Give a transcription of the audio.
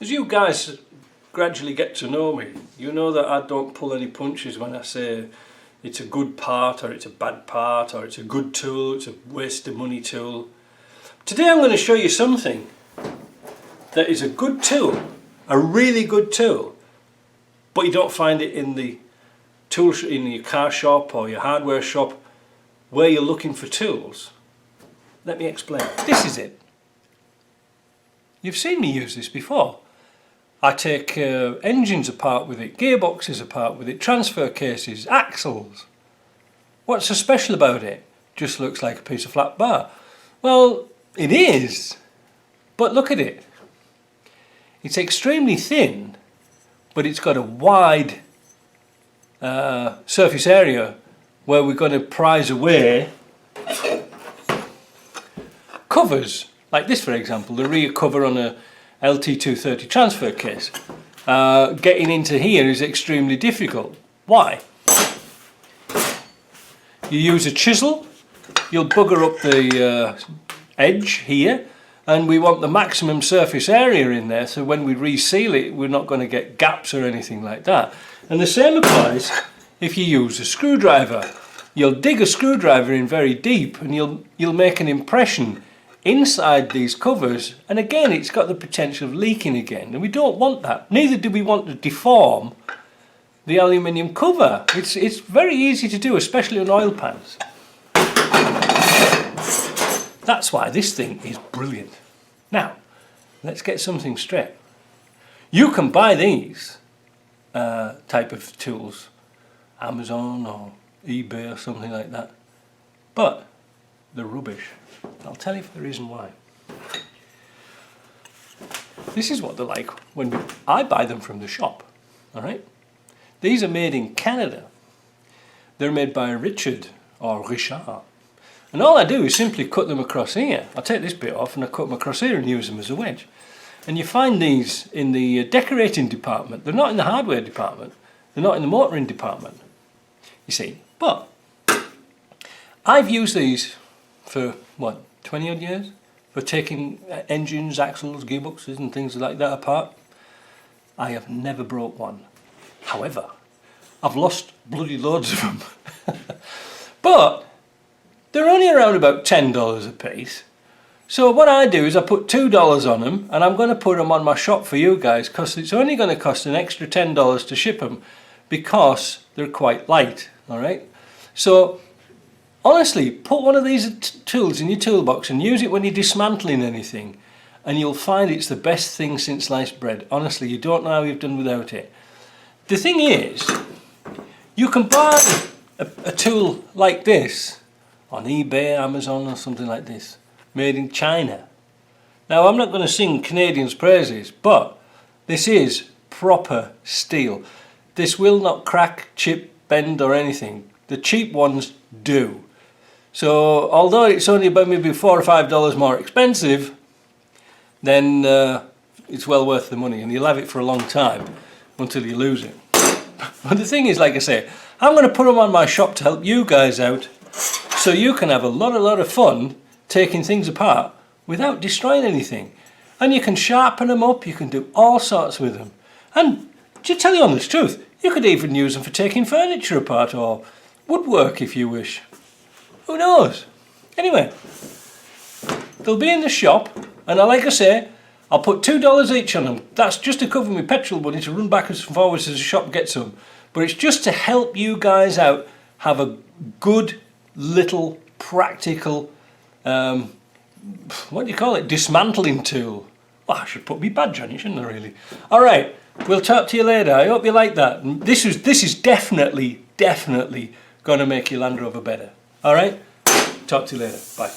As you guys gradually get to know me, you know that I don't pull any punches when I say it's a good part or it's a bad part or it's a good tool, it's a waste of money tool. Today I'm going to show you something that is a good tool, a really good tool, but you don't find it in the in your car shop or your hardware shop where you're looking for tools. Let me explain. This is it. You've seen me use this before. I take engines apart with it, gearboxes apart with it, transfer cases, axles. What's so special about it? Just looks like a piece of flat bar. Well, it is, but look at it. It's extremely thin, but it's got a wide surface area where we're going to prise away covers, like this for example, the rear cover on a LT230 transfer case. Getting into here is extremely difficult. Why? You use a chisel, you'll bugger up the edge here, and we want the maximum surface area in there, so when we reseal it we're not going to get gaps or anything like that. And the same applies if you use a screwdriver. You'll dig a screwdriver in very deep and you'll make an impression inside these covers, and again it's got the potential of leaking again, and we don't want that. Neither do we want to deform the aluminium cover. It's very easy to do, especially on oil pans. That's why this thing is brilliant. Now let's get something straight. You can buy these type of tools, Amazon or eBay or something like that, but they're rubbish. I'll tell you for the reason why. This is what they're like when I buy them from the shop. Alright? These are made in Canada. They're made by Richard or Richard. And all I do is simply cut them across here. I take this bit off and I cut them across here and use them as a wedge. And you find these in the decorating department. They're not in the hardware department. They're not in the motoring department. You see. But I've used these for, what, 20 odd years? For taking engines, axles, gearboxes and things like that apart. I have never broke one. However, I've lost bloody loads of them. But they're only around about $10 a piece. So what I do is I put $2 on them, and I'm going to put them on my shop for you guys, because it's only going to cost an extra $10 to ship them, because they're quite light. Alright? So honestly, put one of these tools in your toolbox and use it when you're dismantling anything, and you'll find it's the best thing since sliced bread. Honestly, you don't know how you've done without it. The thing is, you can buy a tool like this on eBay, Amazon or something like this, made in China. Now I'm not going to sing Canadians' praises, but this is proper steel. This will not crack, chip, bend or anything. The cheap ones do. So although it's only about maybe $4 or $5 more expensive, then it's well worth the money, and you'll have it for a long time until you lose it. But the thing is, like I say, I'm going to put them on my shop to help you guys out, so you can have a lot of fun taking things apart without destroying anything. And you can sharpen them up, you can do all sorts with them. And to tell you the honest truth, you could even use them for taking furniture apart or woodwork if you wish. Who knows? Anyway, they'll be in the shop, and like I say, I'll put $2 each on them. That's just to cover my petrol money to run backwards and forwards as the shop gets them. But it's just to help you guys out have a good little practical, what do you call it, dismantling tool. Well, I should put my badge on it, shouldn't I really? Alright, we'll talk to you later. I hope you like that. And this is definitely going to make your Land Rover better. Alright, talk to you later. Bye.